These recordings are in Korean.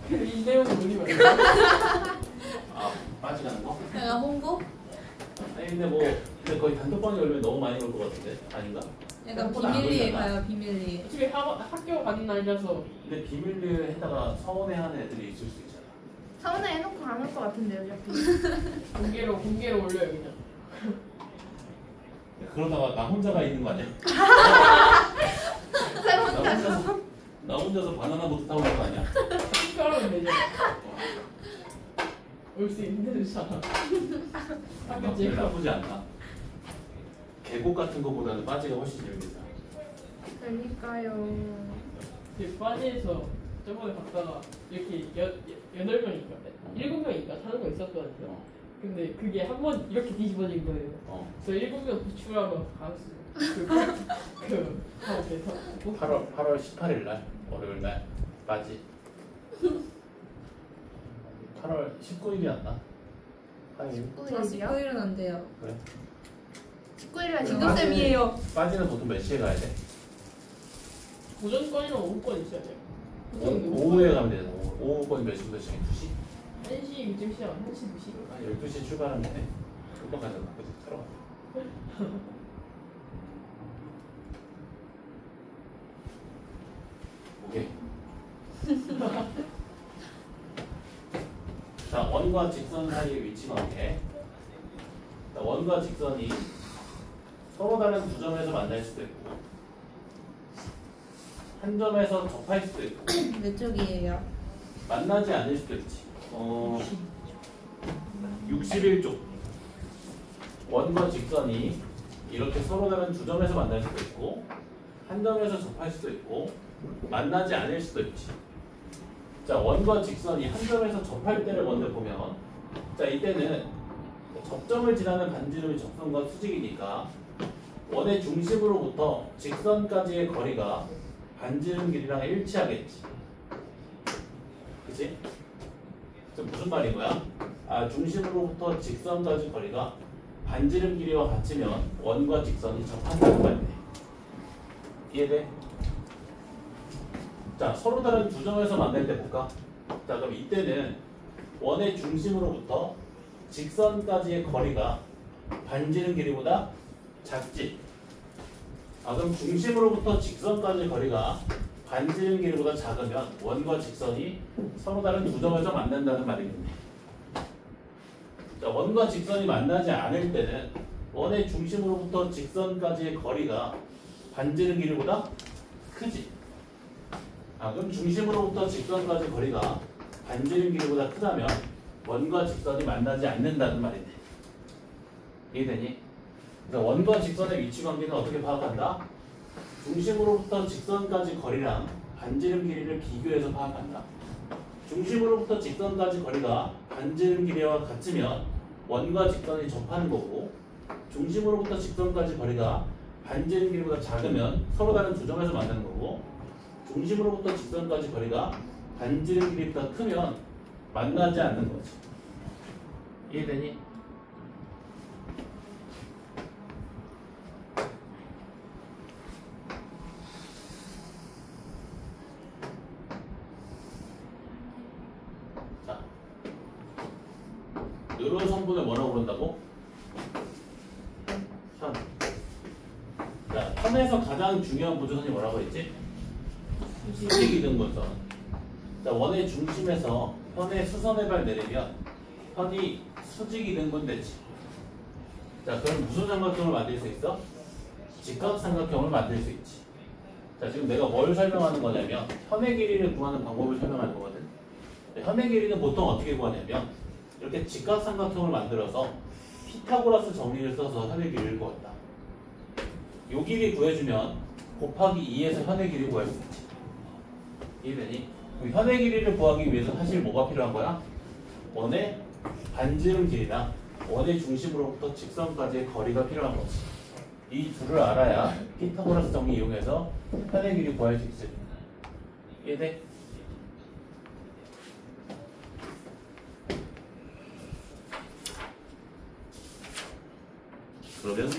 이 내용은 올리면 안 돼. 아 빠지가는 거? 내가 홍보? 아니 근데 거의 단톡방에 올리면 너무 많이 올 것 같은데 아닌가? 약간 생각보다 안 비밀리에 올리잖아. 가요, 비밀리에. 어차피 학교 가는 날이라서 근데 비밀리에다가 서운해하는 애들이 있을 수 있잖아. 서운해 해놓고 안 올 것 같은데 어차피. 공개로 올려요 그냥. 그러다가 나 혼자가 있는 거 아니야? 나 혼자서 바나나 보트 타고 있는 거 아니야? 축하하면 되잖아. 올 수 있는 사람. 하겠지. 나쁘지 않다. 계곡 같은 거보다는 빠지가 훨씬 재밌겠다. 그러니까요. 바지에서 저번에 갔다가 이렇게 8명인가 7명인가 타는 거 있었거든요. 근데 그게 한 번 이렇게 뒤집어진 거예요. 그래서 7명 구출하러 갔어요. 그 사업에서 8월 18일 날 월요일 날 빠지. 8월 19일이었나? 하긴 19일이요? 19일은 안 돼요. 그래. 19일날 진급쌤이에요. 빠지는 보통 몇 시에 가야 돼? 오전권이랑 오후권 있어야 돼요. 오후에 가면 되잖아. 오후권 몇 시부터 시작해? 2시? 1시 이쯤 시작, 1시, 2시. 아 12시에 출발하면 되네. 금방 가잖아. 그치? 들어가. 오케이. 자, 원과 직선 사이의 위치 관계. 자, 원과 직선이 서로 다른 두 점에서 만날 수도 있고 한 점에서 접할 수도 있고 몇 쪽이에요? 만나지 않을 수도 있지. 61쪽. 원과 직선이 이렇게 서로 다른 두 점에서 만날 수도 있고 한 점에서 접할 수도 있고 만나지 않을 수도 있지. 자, 원과 직선이 한 점에서 접할 때를 먼저 보면 자, 이때는 접점을 지나는 반지름이 접선과 수직이니까 원의 중심으로부터 직선까지의 거리가 반지름 길이랑 일치하겠지. 그치? 무슨 말인 거야? 아, 중심으로부터 직선까지 거리가 반지름 길이와 같으면 원과 직선이 접한다는 말이네. 이해돼? 자, 서로 다른 두 점에서 만날 때 볼까? 자, 그럼 이때는 원의 중심으로부터 직선까지의 거리가 반지름 길이보다 작지? 아, 그럼 중심으로부터 직선까지의 거리가 반지름 길이보다 작으면 원과 직선이 서로 다른 두 점에서 만난다는 말이겠네. 자, 원과 직선이 만나지 않을 때는 원의 중심으로부터 직선까지의 거리가 반지름 길이보다 크지? 아, 그럼 중심으로부터 직선까지 거리가 반지름 길이보다 크다면 원과 직선이 만나지 않는다는 말이네. 이해되니? 그래서 원과 직선의 위치 관계는 어떻게 파악한다? 중심으로부터 직선까지 거리랑 반지름 길이를 비교해서 파악한다. 중심으로부터 직선까지 거리가 반지름 길이와 같으면 원과 직선이 접하는 거고 중심으로부터 직선까지 거리가 반지름 길이보다 작으면 서로 다른 두 점에서 만나는 거고 중심으로부터 직선까지 거리가 반지름 길이보다 크면 만나지 않는 거지. 이해되니? 자, 이런 성분을 뭐라고 그런다고? 선. 자, 선에서 가장 중요한 보조선이 뭐라고 했지? 수직이등분선. 자, 원의 중심에서 현의 수선의 발 내리면 현이 수직이등분되지. 자, 그럼 무슨 삼각형을 만들 수 있어? 직각삼각형을 만들 수 있지. 자, 지금 내가 뭘 설명하는 거냐면 현의 길이를 구하는 방법을 설명하는 거거든. 현의 길이는 보통 어떻게 구하냐면 이렇게 직각삼각형을 만들어서 피타고라스 정리를 써서 현의 길이를 구한다. 요 길이 구해주면 곱하기 2에서 현의 길이 구할 수 있지. 이해되니? 현의 길이를 구하기 위해서 사실 뭐가 필요한 거야? 원의 반지름 길이나 원의 중심으로부터 직선까지의 거리가 필요한 거지. 이 둘을 알아야 피타고라스 정리 이용해서 현의 길이 구할 수 있을. 이해돼? 그러면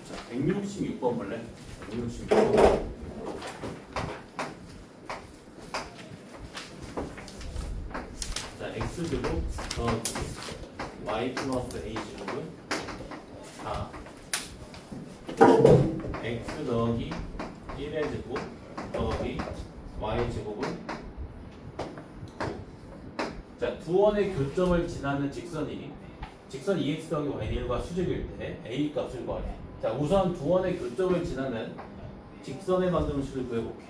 자, 160 166번 볼래? 166번. 자, x제곱 더하기 y 플러스 a제곱은 4. x 더하기 1의 제곱 더하기 y제곱은 9. 자, 두 원의 교점을 지나는 직선이 직선 2x 더하기 y는 1과 수직일 때 a 값을 구하래. 자, 우선 두 원의 교점을 지나는 직선의 방정식을 구해볼게.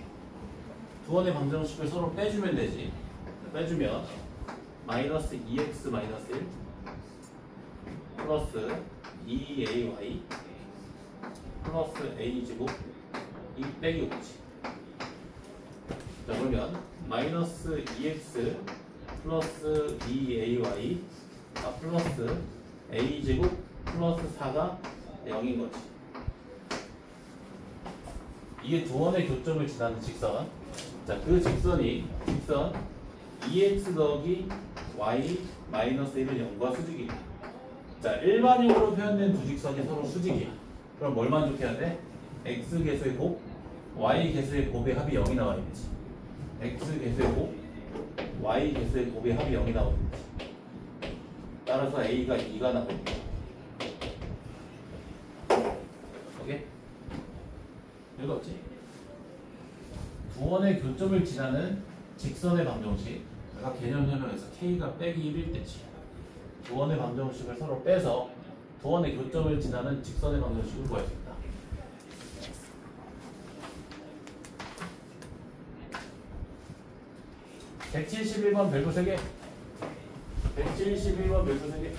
두 원의 방정식을 서로 빼주면 되지. 빼주면 마이너스 2x 마이너스 1 플러스 2ay 플러스 a제곱 2 빼기 5지. 자, 그러면 마이너스 2x 플러스 2ay 플러스 a제곱 플러스 4가 0인 거지. 이게 두 원의 교점을 지나는 직선. 자, 그 직선이 직선 2x 더하기 y 마이너스 1은 0과 수직이야. 자, 일반형으로 표현된 두 직선이 서로 수직이야. 그럼 뭘 만족해야 돼? x 개수의 곱, y 개수의 곱의 합이 0이 나와야지. x 개수의 곱, y 개수의 곱의 합이 0이 나와야지. 따라서 a가 2가 나옵니다. 오케이? 읽었지? 두 원의 교점을 지나는 직선의 방정식. 아까 개념 설명에서 k가 빼기 1일 때지. 두 원의 방정식을 서로 빼서 두 원의 교점을 지나는 직선의 방정식을 구할 수 있다. (171번) 별표 3개. 171번 별표 3개.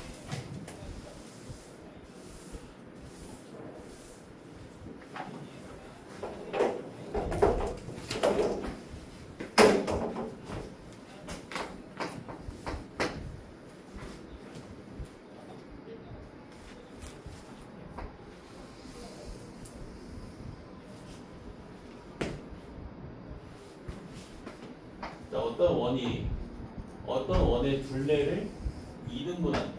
자, 어떤 원의 둘레를 2등분한대.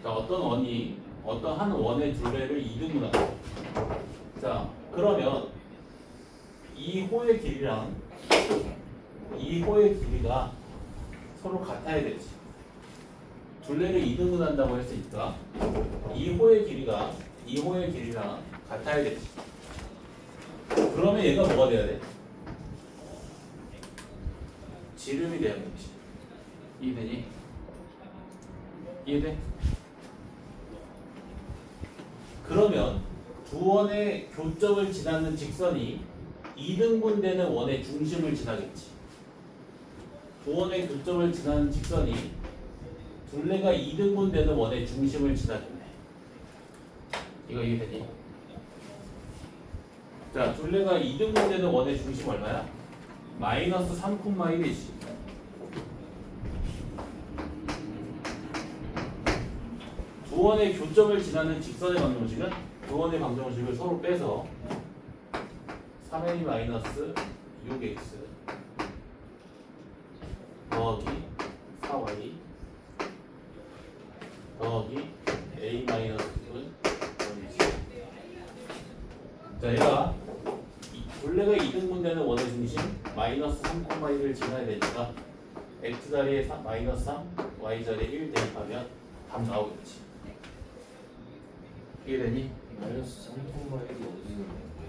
자, 어떤 한 원의 둘레를 2등분한대. 자, 그러면 이 호의 길이랑 이 호의 길이가 서로 같아야 되지. 둘레를 2등분한다고 했으니까 이 호의 길이가 이 호의 길이랑 같아야 되지. 그러면 얘가 뭐가 돼야 돼? 지름이 돼야 되지. 이해되니? 이해돼? 그러면 두 원의 교점을 지나는 직선이 2등분되는 원의 중심을 지나겠지. 두 원의 교점을 지나는 직선이 둘레가 2등분되는 원의 중심을 지나겠네. 이거 이해되니? 자, 둘레가 2등분되는 원의 중심 얼마야? 마이너스 3,1이지. 두 원의 교점을 지나는 직선의 방정식은 두 원의 방정식을 서로 빼서 3a 마이너스 6x 더하기 4y 더하기 a 마이너스 6은 0이지. 자, 얘가 둘레가 2등분되는 원의 중심 마이너스 3,1을 지나야 되니까 x 자리에 마이너스 3, y 자리에 1 대입하면 답 나오겠지. 이해되니? 마이너스 3,1이 어디서 나온 거야?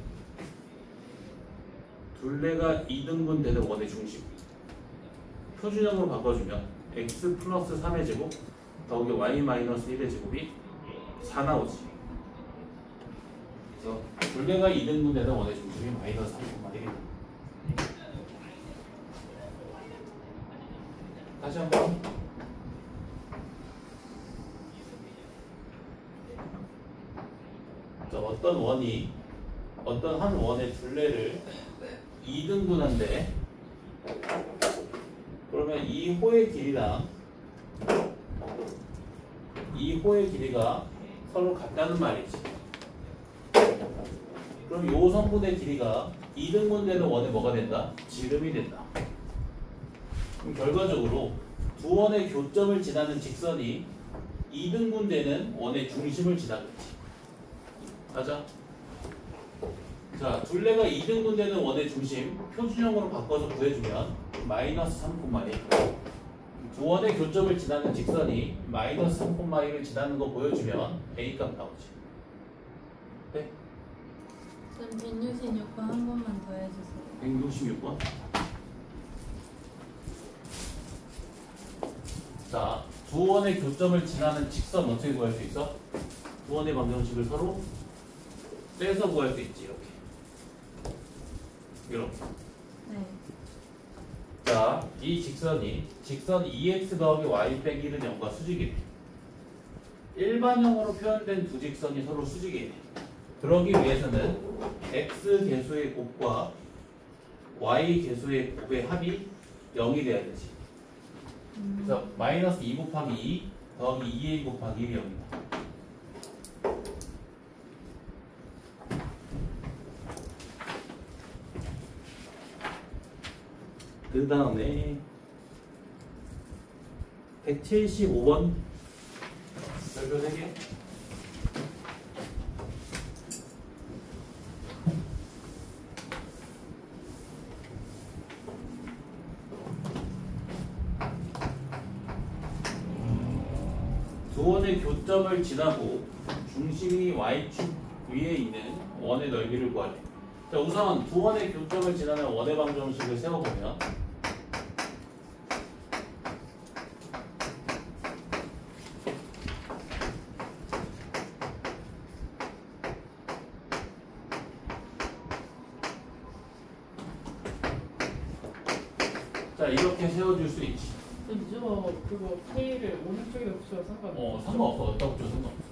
둘레가 2등분되는 원의 중심. 표준형으로 바꿔주면 x 플러스 3의 제곱 더하기 y 마이너스 1의 제곱이 4 나오지. 그래서 둘레가 2등분되는 원의 중심이 마이너스 3,1이다. 다시 한번. 자, 어떤 한 원의 둘레를 2등분한데, 그러면 이 호의 길이랑 이 호의 길이가 서로 같다는 말이지. 그럼 요 성분의 길이가 2등분되는 원에 뭐가 된다? 지름이 된다. 그럼 결과적으로 두 원의 교점을 지나는 직선이 2등분되는 원의 중심을 지나겠지. 맞아? 자, 둘레가 2등분되는 원의 중심 표준형으로 바꿔서 구해주면 마이너스 3,1. 두 원의 교점을 지나는 직선이 마이너스 3,1을 지나는 거 보여주면 A값 나오지. 네? 쌤 166번 한 번만 더 해주세요. 166번. 자, 두 원의 교점을 지나는 직선 어떻게 구할 수 있어? 두 원의 방정식을 서로 떼서 구할 수 있지. 이렇게. 네. 자, 이 직선이 직선 2x 더하기 y 빼기 1은 0과 수직이래. 일반형으로 표현된 두 직선이 서로 수직이래. 그러기 위해서는 x 개수의 곱과 y 개수의 곱의 합이 0이 돼야 되지. 그래서 마이너스 2 곱하기 2 더하기 2a 곱하기 1이 0이다. 그 다음에 175번 별표 3개. 두 원의 교점을 지나고 중심이 y축 위에 있는 원의 넓이를 구하래. 자, 우선 두 원의 교점을 지나는 원의 방정식을 세워보면 자, 이렇게 세워줄 수 있지. 저 그거 K를 오른쪽에 붙여도 상관없어요. 상관없어. 어디다 붙여도 상관없어.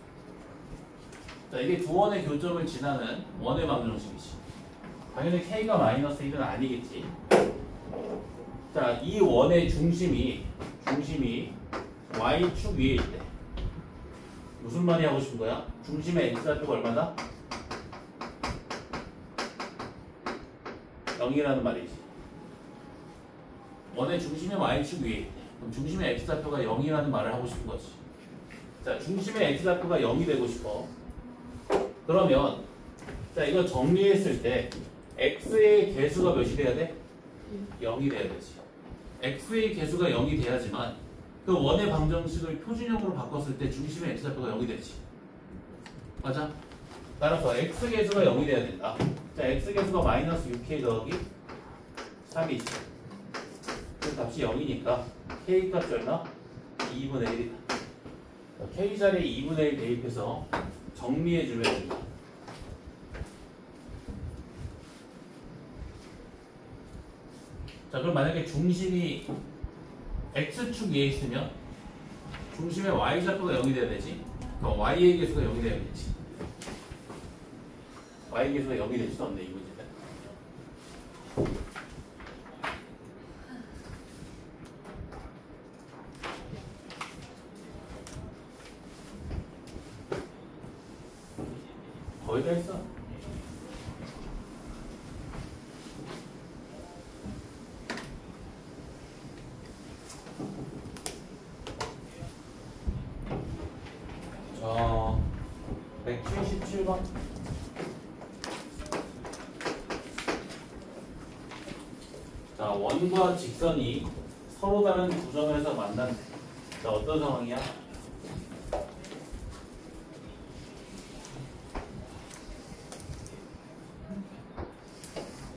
자, 이게 두 원의 교점을 지나는 원의 방정식이지. 당연히 K가 마이너스 1은 아니겠지. 자, 이 원의 중심이 Y축 위에 있대. 무슨 말이 하고 싶은 거야? 중심의 X좌표가 얼마다? 0이라는 말이지. 원의 중심이 Y축 위에 있대. 그럼 중심의 X좌표가 0이라는 말을 하고 싶은 거지. 자, 중심의 X좌표가 0이 되고 싶어. 그러면 자, 이거 정리했을 때 x의 개수가 몇이 돼야 돼? 0이 돼야 되지. x의 개수가 0이 돼야지만 그 원의 방정식을 표준형으로 바꿨을 때 중심의 x좌표가 0이 되지. 맞아? 따라서 x 개수가 0이 돼야 된다. 자, x 개수가 마이너스 6k 더하기 3이지. 그 값이 0이니까 k 값이 얼마? 2분의 1이다. k 자리에 2분의 1 대입해서 정리해주면 된다. 자, 그럼 만약에 중심이 x축 위에 있으면 중심의 y좌표가 0이 돼야 되지. 그럼 y의 개수가 0이 돼야겠지. y 개수가 0이 될 수 없네, 이 문제는. 거의 다 했어. 자, 177번. 자, 원과 직선이 서로 다른 두 점에서 만난대. 자, 어떤 상황이야?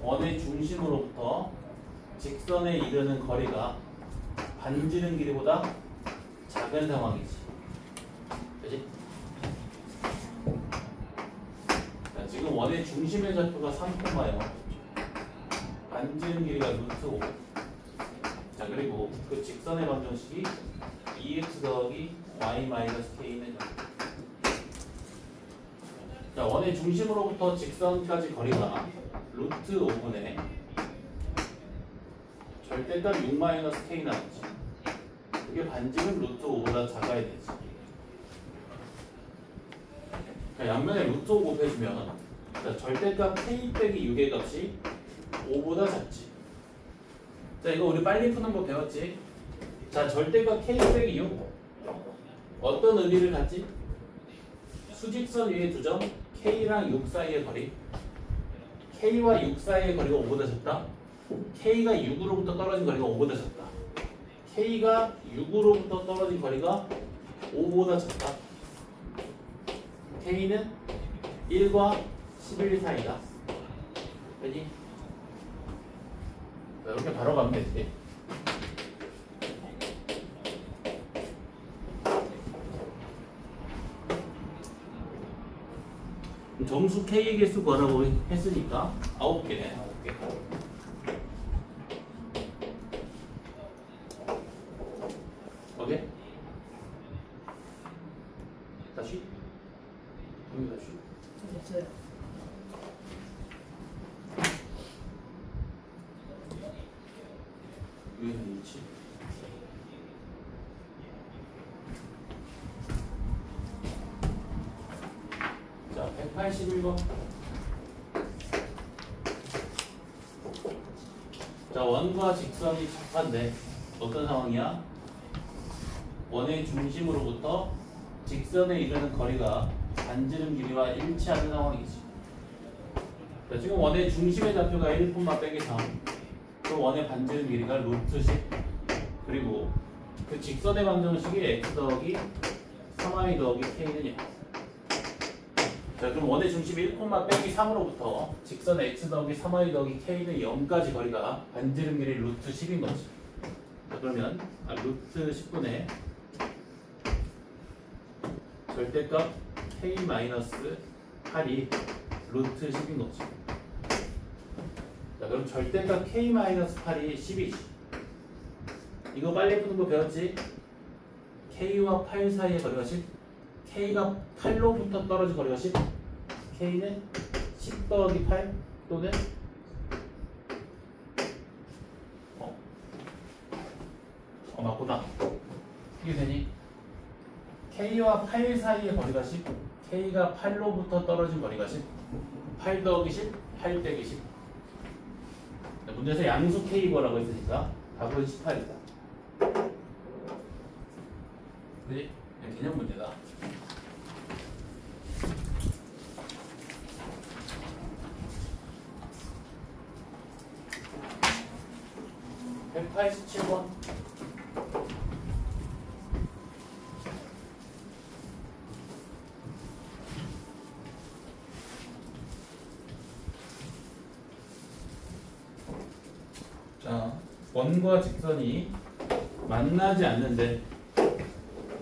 원의 중심으로부터 직선에 이르는 거리가 반지름 길이보다 작은 상황이지. 그치? 자, 지금 원의 중심의 좌표가 3,0. 반지름 길이가 루트 5. 자, 그리고 그 직선의 방정식이 2x 더하기 y 마이너스 k는 0. 자, 원의 중심으로부터 직선까지 거리가 루트 5분의 절대값 6 마이너스 k 나왔지. 이게 반지름 루트 5보다 작아야 되지. 자, 양면에 루트 5 곱해주면 자, 절대값 k 빼기 6의 값이 5보다 작지. 자, 이거 우리 빨리 푸는 거 배웠지? 자, 절대값 k 빼기 6 어떤 의미를 갖지? 수직선 위에 두 점 K랑 6 사이의 거리. K와 6 사이의 거리가 5보다 작다. K가 6으로부터 떨어진 거리가 5보다 작다. K가 6으로부터 떨어진 거리가 5보다 작다. K는 1과 11 사이다. 그지? 이렇게 바로 가면 되지. 점수 K의 개수 구하라고 했으니까 9개네. 9개. 오케이? 다시? 여기 다시. 됐어요. 여기는 일치. 자, 181번. 자, 원과 직선이 접한데 어떤 상황이야? 원의 중심으로부터 직선에 이르는 거리가 반지름 길이와 일치하는 상황이지. 자, 지금 원의 중심의 좌표가 1, 빼기 3. 그 원의 반지름 길이가 루트 10. 그리고 그 직선의 방정식이 x 더하기 3y 더하기 k는 0. 자, 그럼 원의 중심 1, 빼기 3으로부터 직선 x 더하기 3y 더하기 k는 0까지 거리가 반지름 길이 루트 10인 거지. 자, 그러면 루트 10분의 절대값 k-8이 루트 10인 거지. 자, 그럼 절대값 k-8이 10이지. 이거 빨리 푸는 거 배웠지? k와 8 사이의 거리가 10. k가 8로부터 떨어진 거리가 10. k는 10 더하기 8 또는 맞구나. 이게 되니? k와 8 사이의 거리가 10. k가 8로부터 떨어진 거리가 10. 8 더하기 10, 8 빼기 10. 문제에서 양수 k 구하라고 했으니까 답은 18이다. 그지? 개념 문제다. (187번) 자, 원과 직선이 만나지 않는데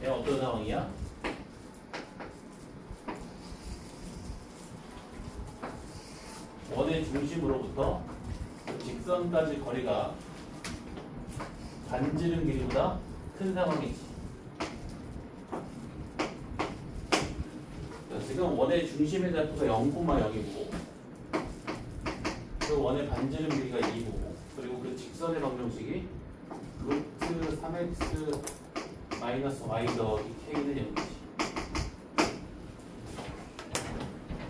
얘 어떤 상황이야? 원의 중심으로부터 직선까지 거리가 반지름 길이보다 큰 상황이지. 자, 지금 원의 중심의 좌표가 0,0이고 그 원의 반지름 길이가 2고 그리고 그 직선의 방정식이 루트 3x 마이너스 y 더하기 k는 0이지.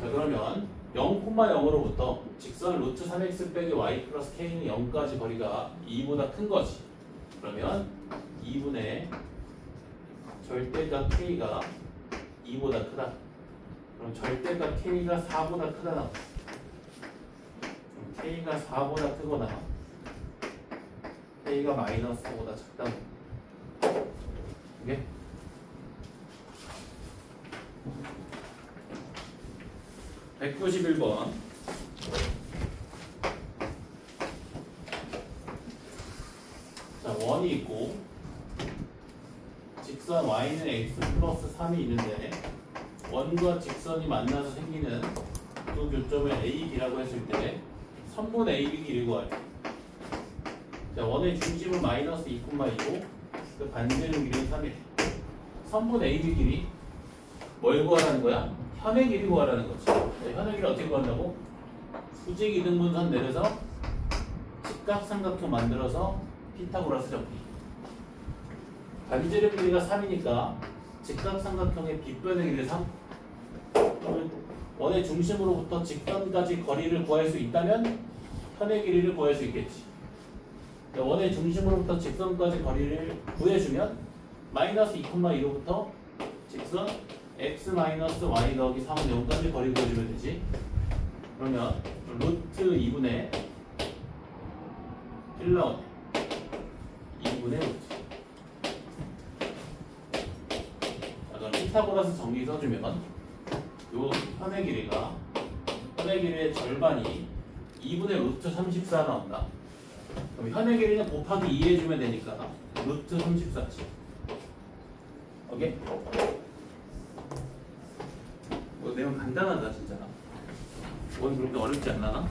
자, 그러면 0,0으로부터 직선 루트 3x 빼기 y 플러스 k는 0까지 거리가 2보다 큰 거지. 그러면 2분의 절대값 k가 2보다 크다. 그럼 절대값 k가 4보다 크다 나와. k가 4보다 크거나 k가 마이너스 4보다 작다. 이게 (191번) 자, 원이 있고 직선 y는 x 플러스 3이 있는데 원과 직선이 만나서 생기는 두 교점을 A, B라고 했을 때 선분 AB 길이 구하래. 자, 원의 중심은 마이너스 2,2고 그 반지름 길이는 3일. 선분 AB 길이 뭘 구하라는 거야? 현의 길이 구하라는 거지. 자, 현의 길이 어떻게 구한다고? 수직 이등분선 내려서 직각삼각형 만들어서 피타고라스 접기. 반지름 길이가 3이니까 직각삼각형의 빗변의 길이 3. 그러면 원의 중심으로부터 직선까지 거리를 구할 수 있다면 현의 길이를 구할 수 있겠지. 원의 중심으로부터 직선까지 거리를 구해주면 마이너스 2,2로부터 직선 x 마이너스 y 더하기 3은 0까지 거리 구해주면 되지. 그러면 루트 2분의 1 나오네. 2분의 루트. 자, 그럼 피타고라스 정리 써주면 요 현의 길이의 절반이 2분의 루트 34 나온다. 그럼 현의 길이는 곱하기 2 해주면 되니까 루트 34지. 오케이? 이거 내용 간단하다 진짜. 이건 그렇게 어렵지 않나?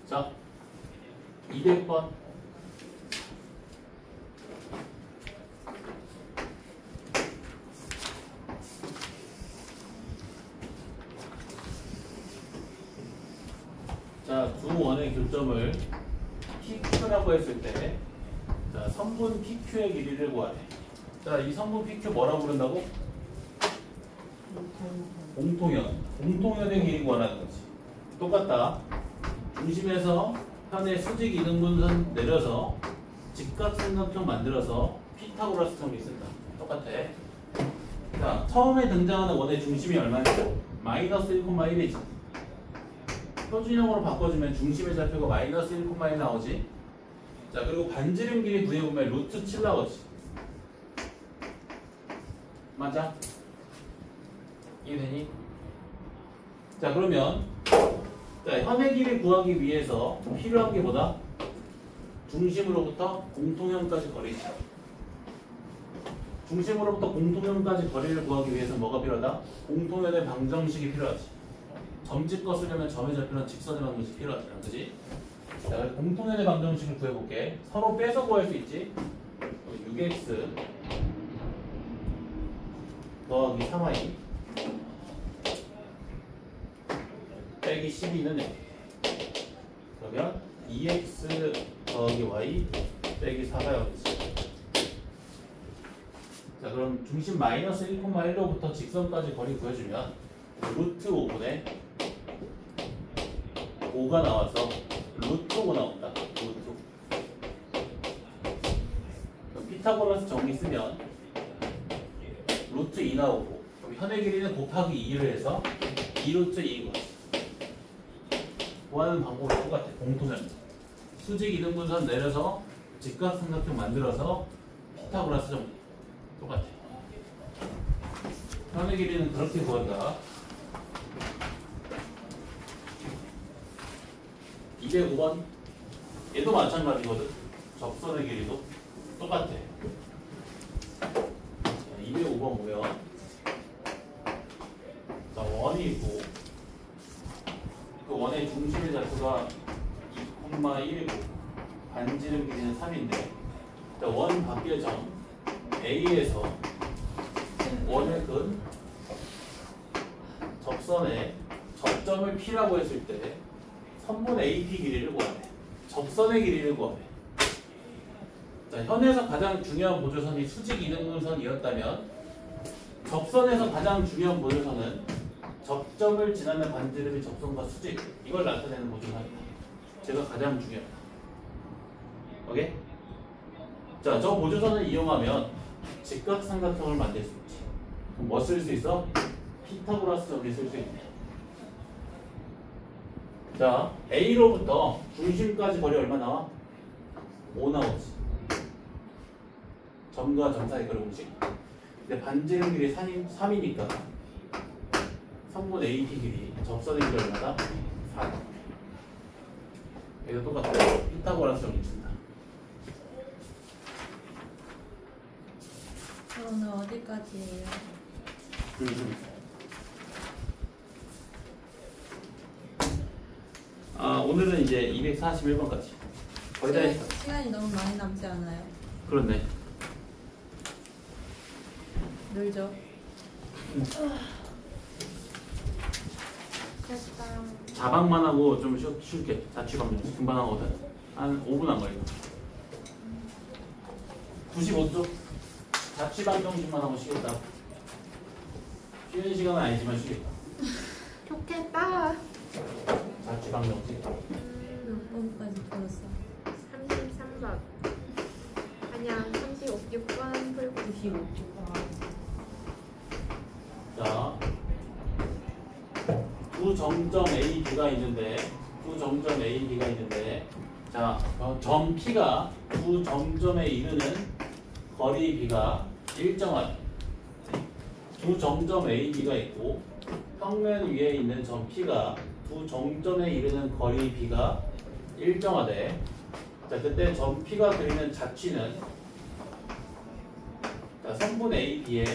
자, 200번. 자, 두 원의 교점을 PQ라고 했을 때, 자, 선분 PQ의 길이를 구하래. 자, 이 선분 PQ 뭐라고 부른다고? 공통현의 길이 구하라는 거지. 똑같다. 중심에서 현의 수직 이등분선 내려서 직각삼각형 만들어서 피타고라스 정리 쓴다. 똑같아. 자, 처음에 등장하는 원의 중심이 얼마냐? 마이너스 1,1이지. 표준형으로 바꿔주면 중심의 좌표가 마이너스 1,1 나오지. 자, 그리고 반지름 길이 구해보면 루트 7 나오지. 맞아? 이해되니? 자, 그러면 자, 현의 길이 구하기 위해서 필요한 게 뭐다? 중심으로부터 공통형까지 거리지. 중심으로부터 공통형까지 거리를 구하기 위해서 뭐가 필요하다? 공통현의 방정식이 필요하지. 점집거 쓰려면 점의 좌표는 직선의 방정식이 필요하잖아. 그지? 자, 그래서 공통현의 방정식을 구해볼게. 서로 빼서 구할 수 있지. 6x 더하기 3y 빼기 12는 0. 그러면 2x 더하기 y 빼기 4가 0이지. 자, 그럼 중심 마이너스 1,1로부터 직선까지 거리 구해주면 루트 5분의 5가 나와서 루트 5 나온다. 루트 5. 그럼 피타고라스 정리 쓰면 루트 2 나오고, 그럼 현의 길이는 곱하기 2를 해서 2루트 2고. 구하는 방법이 똑같아. 공통현. 수직 이등분선 내려서 직각삼각형 만들어서 피타고라스 정리. 똑같아. 현의 길이는 그렇게 구한다. 205번. 얘도 마찬가지거든. 접선의 길이도 똑같아. 205번 보면 자, 원이 있고 그 원의 중심의 좌표가 2,1이고 반지름 길이는 3인데, 자, 원 밖의 점 A에서 원의 근 접선의 접점을 P라고 했을 때 선분 AP 길이를 구하래. 접선의 길이를 구하래. 자, 현에서 가장 중요한 보조선이 수직 이등분선이었다면 접선에서 가장 중요한 보조선은 접점을 지나는 반지름의 접선과 수직, 이걸 나타내는 보조선이다. 제가 가장 중요하다. 오케이? 자, 저 보조선을 이용하면 직각삼각형을 만들 수 있지. 그럼 뭐 쓸 수 있어? 피타고라스 정리 쓸 수 있네. 자, A로부터 중심까지 거리 얼마 나와? 5 나오지. 점과 점 사이 거리 공식. 근데 반지름 길이 3이니까 선분 AP 길이, 접선의 길이 얼마다? 4. 얘도 똑같아. 피타고라스 정리 쓴다. 오늘 어디까지예요? 아, 오늘은 이제 241번까지. 거의 다 했어. 시간이 너무 많이 남지 않아요? 그렇네. 늘죠? 자방만 하고 좀 쉴게. 자취방정 금방 하거든. 한 5분 안 걸려. 95쪽 자취방정식만 하고 쉬겠다. 쉬는 시간은 아니지만 쉬겠다. 좋겠다. 자취방정식. 몇 번까지 풀었어? 33번. 아니야, 36번 풀고 95쪽. 자, 두 정점 A, B가 있는데, 자, 점 P가 두 정점에 이르는 거리 B가 일정하다. 두 정점 A, B가 있고, 평면 위에 있는 점 P가 두 정점에 이르는 거리 B가 일정하대. 자, 그때 점 P가 그리는 자취는 자, 선분 A, B의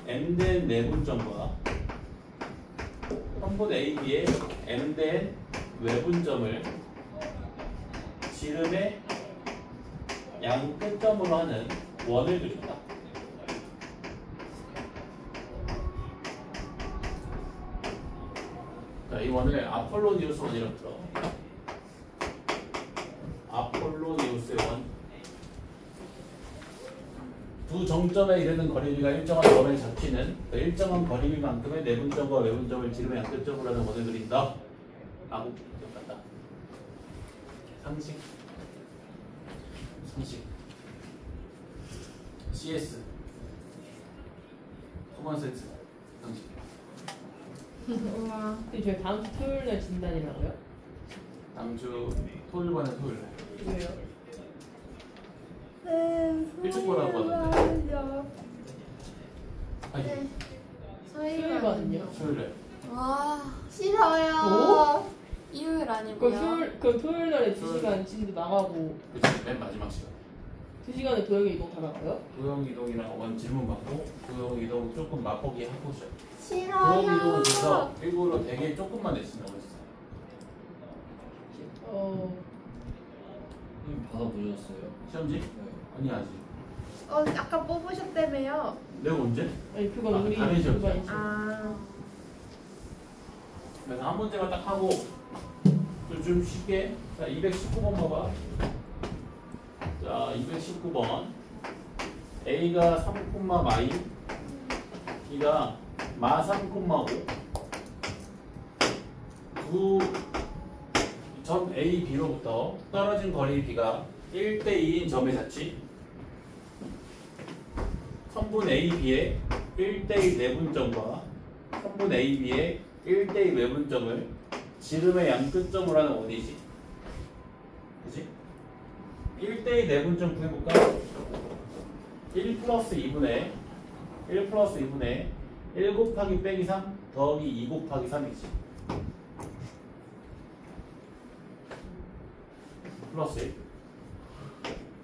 M된 내분점과 선분 A, B의 M된 외분점을 지름의 양 끝점으로 하는 원을 그린다. 자, 이 원을 아폴로니우스 원이라고 불러. 아폴로니우스의 원. 두 정점에 이르는 거리비가 일정한 원의 자취는 그 일정한 거리비만큼의 내분점과 외분점을 지름의 양끝점으로 하는 원을 그린다. 라고 기억한다. 상식. CS. 커먼센스. 상식. 우와. 근데 저희 다음 주 토요일 날 진단이라고요? 다음 주 토요일반에 토요일 날. 왜요? 일찍 보라고 하던데. 아니, 토요일반은요? 토요일 날. 와, 싫어요. 일요일 그럼 아니고요. 토요일 날에 2시간 진도 나가고 그치, 맨 마지막 시간. 2시간에 도형 이동 다 나가요? 도형 이동이랑 원 질문 받고 도형 이동 조금 맛보기 하고 싶어. 싫어요. 도형 이동은 그래서 일부러 되게 조금만 내신다고 했어. 선생님 받아보셨어요? 시험지? 네. 아니 아직. 아까 뽑으셨다며요. 내가 언제? 아니 그건 아, 우리 다른 시험이죠. 일반 시험. 아, 그래서 한 문제만 딱 하고 좀 쉽게. 자, 219번 봐봐. 자, 219번. A가 3, 마이, B가 마 3, 5. 두 점 A, B로부터 떨어진 거리 B가 1대2인 점의 자취. 선분 A, B의 1대1 내분점과 선분 A, B의 1대2 외분점을 지름의 양 끝점으로 하는 원이지. 그치? 1대2 내분점 구해볼까? 1 플러스 2분의 1 곱하기 빼기 3 더하기 2 곱하기 3이지. 플러스 1.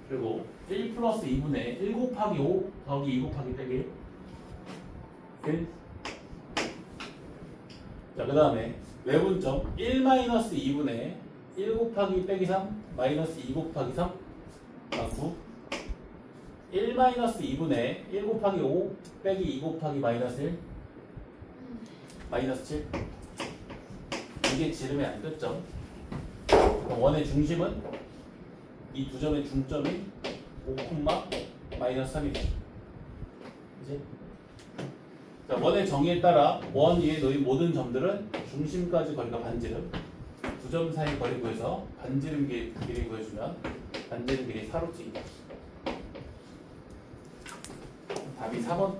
그리고 1 플러스 2분의 1 곱하기 5 더하기 2 곱하기 빼기 1. 자, 그 다음에 외분점 1 마이너스 2분의 1 곱하기 빼기 3 마이너스 2 곱하기 3 9. 1 마이너스 2분의 1 곱하기 5 빼기 2 곱하기 마이너스 1 마이너스 7. 이게 지름의 안 끝점. 원의 중심은 이 두 점의 중점이 5, 마이너스 3이죠. 그치? 자, 원의 정의에 따라 원 위에 놓인 모든 점들은 중심까지 거리가 반지름. 두 점 사이 거리 구해서 반지름 길이 구해주면 반지름 길이 4로 찍이다. 답이 4번.